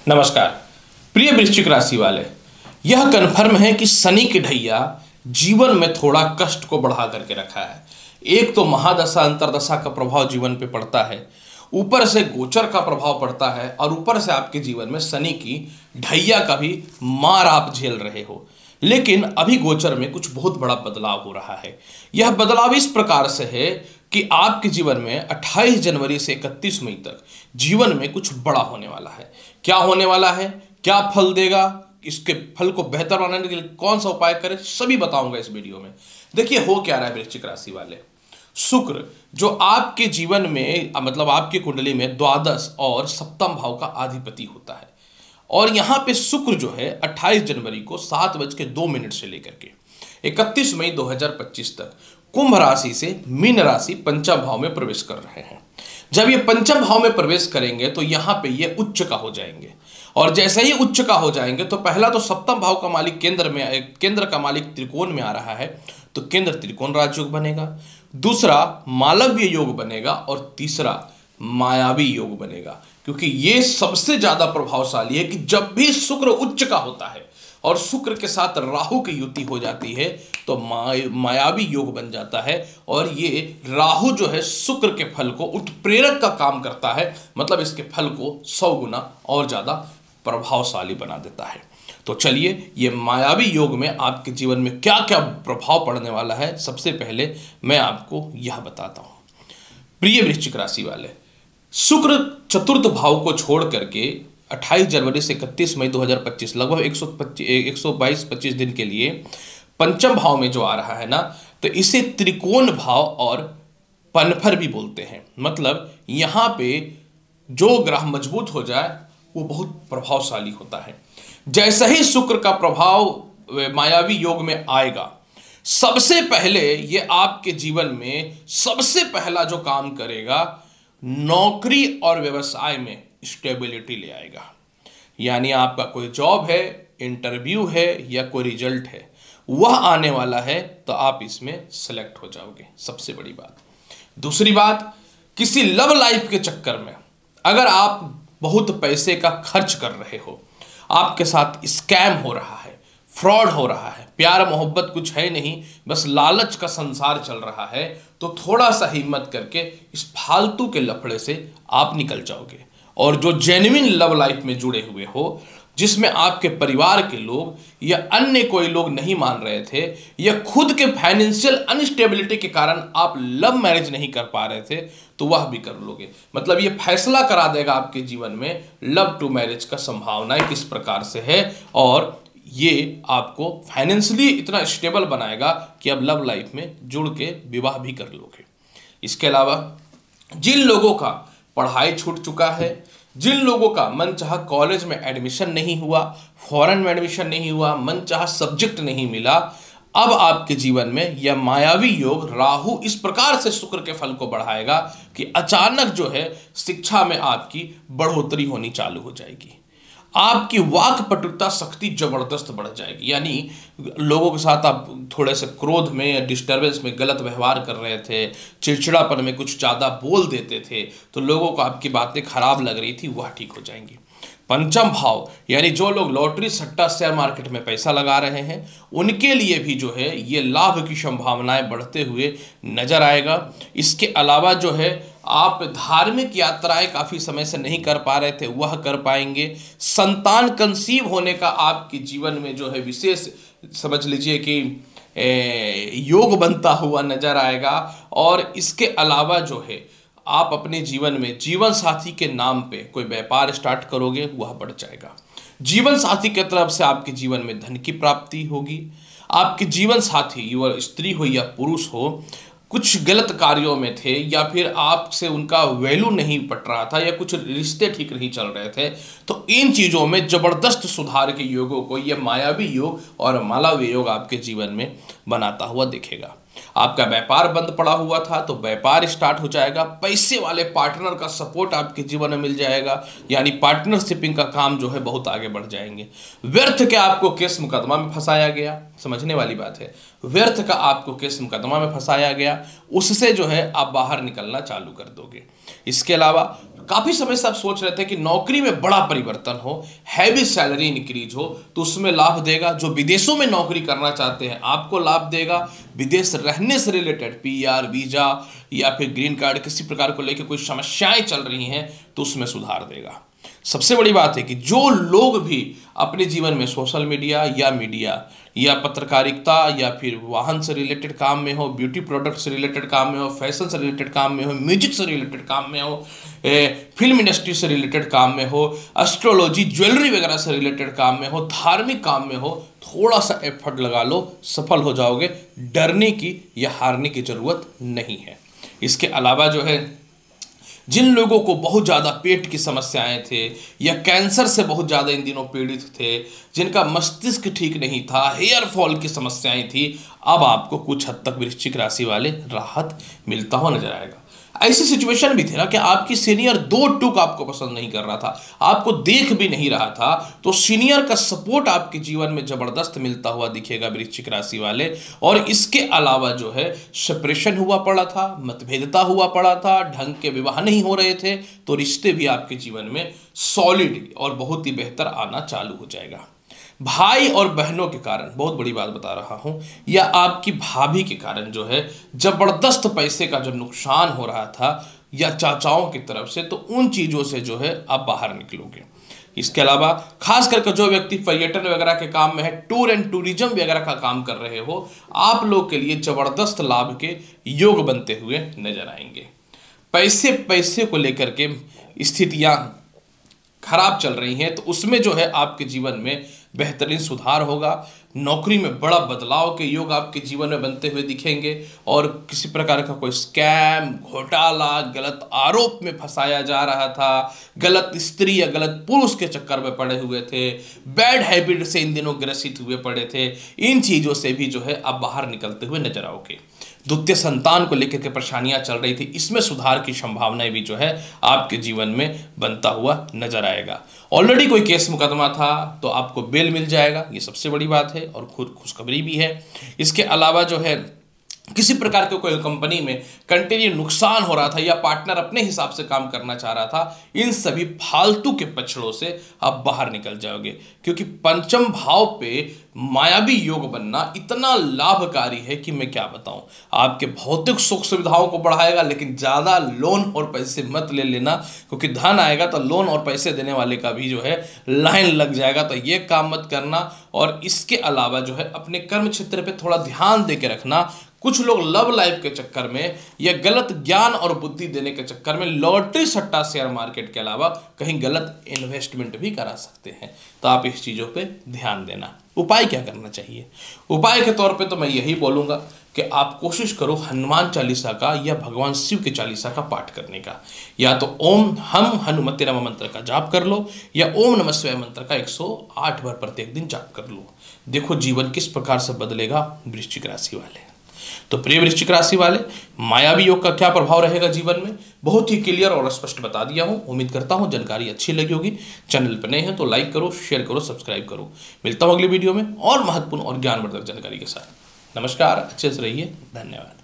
नमस्कार प्रिय वृश्चिक राशि वाले, यह कन्फर्म है कि शनि की ढैया जीवन में थोड़ा कष्ट को बढ़ा करके रखा है। एक तो महादशा अंतरदशा का प्रभाव जीवन पे पड़ता है, ऊपर से गोचर का प्रभाव पड़ता है और ऊपर से आपके जीवन में शनि की ढैया का भी मार आप झेल रहे हो। लेकिन अभी गोचर में कुछ बहुत बड़ा बदलाव हो रहा है। यह बदलाव इस प्रकार से है कि आपके जीवन में 28 जनवरी से 31 मई तक जीवन में कुछ बड़ा होने वाला है। क्या होने वाला है, क्या फल देगा, इसके फल को बेहतर बनाने के लिए कौन सा उपाय करें, सभी बताऊंगा इस वीडियो में। देखिए हो क्या रहा है वृश्चिक राशि वाले, शुक्र जो आपके जीवन में मतलब आपकी कुंडली में द्वादश और सप्तम भाव का अधिपति होता है, और यहां पे शुक्र जो है 28 जनवरी को 7:02 से लेकर के 31 मई 2025 तक कुंभ राशि से मीन राशि पंचम भाव में प्रवेश कर रहे हैं। जब ये पंचम भाव में प्रवेश करेंगे तो यहाँ पे ये उच्च का हो जाएंगे, और जैसे ही उच्च का हो जाएंगे तो पहला तो सप्तम भाव का मालिक केंद्र का मालिक त्रिकोण में आ रहा है, तो केंद्र त्रिकोण राजयोग बनेगा, दूसरा मालव्य योग बनेगा और तीसरा मायावी योग बनेगा। क्योंकि ये सबसे ज्यादा प्रभावशाली है कि जब भी शुक्र उच्च का होता है और शुक्र के साथ राहु की युति हो जाती है तो मायावी योग बन जाता है, और ये राहु जो है शुक्र के फल को उत्प्रेरक का काम करता है, मतलब इसके फल को 100 गुना और ज्यादा प्रभावशाली बना देता है। तो चलिए ये मायावी योग में आपके जीवन में क्या क्या प्रभाव पड़ने वाला है, सबसे पहले मैं आपको यह बताता हूं। प्रिय वृश्चिक राशि वाले, शुक्र चतुर्थ भाव को छोड़ करके 28 जनवरी से 31 मई 2025 लगभग 122-25 दिन के लिए पंचम भाव में जो आ रहा है ना, तो इसे त्रिकोण भाव और पनफर भी बोलते हैं। मतलब यहां पे जो ग्रह मजबूत हो जाए वो बहुत प्रभावशाली होता है। जैसा ही शुक्र का प्रभाव मायावी योग में आएगा, सबसे पहले ये आपके जीवन में सबसे पहला जो काम करेगा, नौकरी और व्यवसाय में स्टेबिलिटी ले आएगा। यानी आपका कोई जॉब है, इंटरव्यू है या कोई रिजल्ट है, वह आने वाला है तो आप इसमें सेलेक्ट हो जाओगे, सबसे बड़ी बात। दूसरी बात, किसी लव लाइफ के चक्कर में अगर आप बहुत पैसे का खर्च कर रहे हो, आपके साथ स्कैम हो रहा है, फ्रॉड हो रहा है, प्यार मोहब्बत कुछ है नहीं, बस लालच का संसार चल रहा है, तो थोड़ा सा हिम्मत करके इस फालतू के लफड़े से आप निकल जाओगे। और जो जेन्युइन लव लाइफ में जुड़े हुए हो, जिसमें आपके परिवार के लोग या अन्य कोई लोग नहीं मान रहे थे, या खुद के फाइनेंशियल अनस्टेबिलिटी के कारण आप लव मैरिज नहीं कर पा रहे थे, तो वह भी कर लोगे। मतलब ये फैसला करा देगा आपके जीवन में लव टू मैरिज का संभावनाएं किस प्रकार से है, और ये आपको फाइनेंशियली इतना स्टेबल बनाएगा कि अब लव लाइफ में जुड़ के विवाह भी कर लोगे। इसके अलावा जिन लोगों का पढ़ाई छूट चुका है, जिन लोगों का मनचाहा कॉलेज में एडमिशन नहीं हुआ, फॉरेन में एडमिशन नहीं हुआ, मनचाहा सब्जेक्ट नहीं मिला, अब आपके जीवन में यह मायावी योग राहु इस प्रकार से शुक्र के फल को बढ़ाएगा कि अचानक जो है शिक्षा में आपकी बढ़ोतरी होनी चालू हो जाएगी। आपकी वाक पटुता शक्ति जबरदस्त बढ़ जाएगी। यानी लोगों के साथ आप थोड़े से क्रोध में या डिस्टर्बेंस में गलत व्यवहार कर रहे थे, चिड़चिड़ापन में कुछ ज़्यादा बोल देते थे, तो लोगों को आपकी बातें खराब लग रही थी, वह ठीक हो जाएंगी। पंचम भाव यानी जो लोग लॉटरी सट्टा शेयर मार्केट में पैसा लगा रहे हैं, उनके लिए भी जो है ये लाभ की संभावनाएं बढ़ते हुए नजर आएगा। इसके अलावा जो है आप धार्मिक यात्राएं काफ़ी समय से नहीं कर पा रहे थे, वह कर पाएंगे। संतान कंसीव होने का आपके जीवन में जो है विशेष समझ लीजिए कि योग बनता हुआ नजर आएगा। और इसके अलावा जो है आप अपने जीवन में जीवन साथी के नाम पे कोई व्यापार स्टार्ट करोगे, वह बढ़ जाएगा। जीवन साथी की तरफ से आपके जीवन में धन की प्राप्ति होगी। आपके जीवन साथी युवा स्त्री हो या पुरुष हो, कुछ गलत कार्यों में थे या फिर आपसे उनका वैल्यू नहीं पट रहा था या कुछ रिश्ते ठीक नहीं चल रहे थे, तो इन चीज़ों में जबरदस्त सुधार के योगों को यह मायावी योग और मालव्य योग आपके जीवन में बनाता हुआ दिखेगा। आपका व्यापार बंद पड़ा हुआ था तो व्यापार स्टार्ट हो जाएगा। पैसे वाले पार्टनर का सपोर्ट आपके जीवन में मिल जाएगा, यानी पार्टनरशिपिंग का काम जो है बहुत आगे बढ़ जाएंगे। व्यर्थ के आपको केस मुकदमा में फंसाया गया, समझने वाली बात है, व्यर्थ का आपको केस मुकदमा में फंसाया गया, उससे जो है आप बाहर निकलना चालू कर दोगे। इसके अलावा काफी समय से आप सोच रहे थे कि नौकरी में बड़ा परिवर्तन हो, हैवी सैलरी इंक्रीज हो, तो उसमें लाभ देगा। जो विदेशों में नौकरी करना चाहते हैं आपको लाभ देगा। विदेश रहने से रिलेटेड पीआर वीजा या फिर ग्रीन कार्ड किसी प्रकार को लेकर कोई समस्याएं चल रही हैं तो उसमें सुधार देगा। सबसे बड़ी बात है कि जो लोग भी अपने जीवन में सोशल मीडिया या पत्रकारिता या फिर वाहन से रिलेटेड काम में हो, ब्यूटी प्रोडक्ट से रिलेटेड काम में हो, फैशन से रिलेटेड काम में हो, म्यूजिक से रिलेटेड काम में हो, फिल्म इंडस्ट्री से रिलेटेड काम में हो, एस्ट्रोलॉजी ज्वेलरी वगैरह से रिलेटेड काम में हो, धार्मिक काम में हो, थोड़ा सा एफर्ट लगा लो, सफल हो जाओगे। डरने की या हारने की जरूरत नहीं है। इसके अलावा जो है, जिन लोगों को बहुत ज़्यादा पेट की समस्याएं थे या कैंसर से बहुत ज़्यादा इन दिनों पीड़ित थे, जिनका मस्तिष्क ठीक नहीं था, हेयर फॉल की समस्याएं थी, अब आपको कुछ हद तक वृश्चिक राशि वाले राहत मिलता हुआ नजर आएगा। ऐसी सिचुएशन भी थी ना कि आपकी सीनियर दो टूक आपको पसंद नहीं कर रहा था, आपको देख भी नहीं रहा था, तो सीनियर का सपोर्ट आपके जीवन में जबरदस्त मिलता हुआ दिखेगा वृश्चिक राशि वाले। और इसके अलावा जो है, सेपरेशन हुआ पड़ा था, मतभेदता हुआ पड़ा था, ढंग के विवाह नहीं हो रहे थे, तो रिश्ते भी आपके जीवन में सॉलिड और बहुत ही बेहतर आना चालू हो जाएगा। भाई और बहनों के कारण, बहुत बड़ी बात बता रहा हूं, या आपकी भाभी के कारण जो है जबरदस्त पैसे का जो नुकसान हो रहा था या चाचाओं की तरफ से, तो उन चीजों से जो है आप बाहर निकलोगे। इसके अलावा खास करके जो व्यक्ति पर्यटन वगैरह के काम में है, टूर एंड टूरिज्म वगैरह का काम कर रहे हो, आप लोग के लिए जबरदस्त लाभ के योग बनते हुए नजर आएंगे। पैसे को लेकर के स्थितियां खराब चल रही हैं, तो उसमें जो है आपके जीवन में बेहतरीन सुधार होगा। नौकरी में बड़ा बदलाव के योग आपके जीवन में बनते हुए दिखेंगे और किसी प्रकार का कोई स्कैम, घोटाला, गलत आरोप में फंसाया जा रहा था, गलत स्त्री या गलत पुरुष के चक्कर में पड़े हुए थे, बैड हैबिट से इन दिनों ग्रसित हुए पड़े थे, इन चीज़ों से भी जो है आप बाहर निकलते हुए नजर आओगे। द्वितीय संतान को लेकर के परेशानियां चल रही थी, इसमें सुधार की संभावनाएं भी जो है आपके जीवन में बनता हुआ नजर आएगा। ऑलरेडी कोई केस मुकदमा था तो आपको बेल मिल जाएगा, ये सबसे बड़ी बात है और खुशखबरी भी है। इसके अलावा जो है, किसी प्रकार के कोई कंपनी में कंटिन्यू नुकसान हो रहा था या पार्टनर अपने हिसाब से काम करना चाह रहा था, इन सभी फालतू के पछड़ों से आप बाहर निकल जाओगे, क्योंकि पंचम भाव पे मायावी योग बनना इतना लाभकारी है कि मैं क्या बताऊं। आपके भौतिक सुख सुविधाओं को बढ़ाएगा, लेकिन ज़्यादा लोन और पैसे मत ले लेना, क्योंकि धन आएगा तो लोन और पैसे देने वाले का भी जो है लाइन लग जाएगा, तो ये काम मत करना। और इसके अलावा जो है, अपने कर्म क्षेत्र पे थोड़ा ध्यान दे के रखना। कुछ लोग लव लाइफ के चक्कर में या गलत ज्ञान और बुद्धि देने के चक्कर में लॉटरी सट्टा शेयर मार्केट के अलावा कहीं गलत इन्वेस्टमेंट भी करा सकते हैं, तो आप इस चीज़ों पे ध्यान देना। उपाय क्या करना चाहिए? उपाय के तौर पे तो मैं यही बोलूँगा कि आप कोशिश करो हनुमान चालीसा का या भगवान शिव के चालीसा का पाठ करने का, या तो ओम हम हनुमते नमः मंत्र का जाप कर लो या ओम नमः शिवाय मंत्र का 108 बार प्रत्येक दिन जाप कर लो। देखो जीवन किस प्रकार से बदलेगा वृश्चिक राशि वाले। तो प्रिय वृश्चिक राशि वाले, मायावी योग का क्या प्रभाव रहेगा जीवन में, बहुत ही क्लियर और स्पष्ट बता दिया हूं। उम्मीद करता हूं जानकारी अच्छी लगी होगी। चैनल पर नए हैं तो लाइक करो, शेयर करो, सब्सक्राइब करो। मिलता हूं अगली वीडियो में और महत्वपूर्ण और ज्ञानवर्धक जानकारी के साथ। नमस्कार, अच्छे से रहिए, धन्यवाद।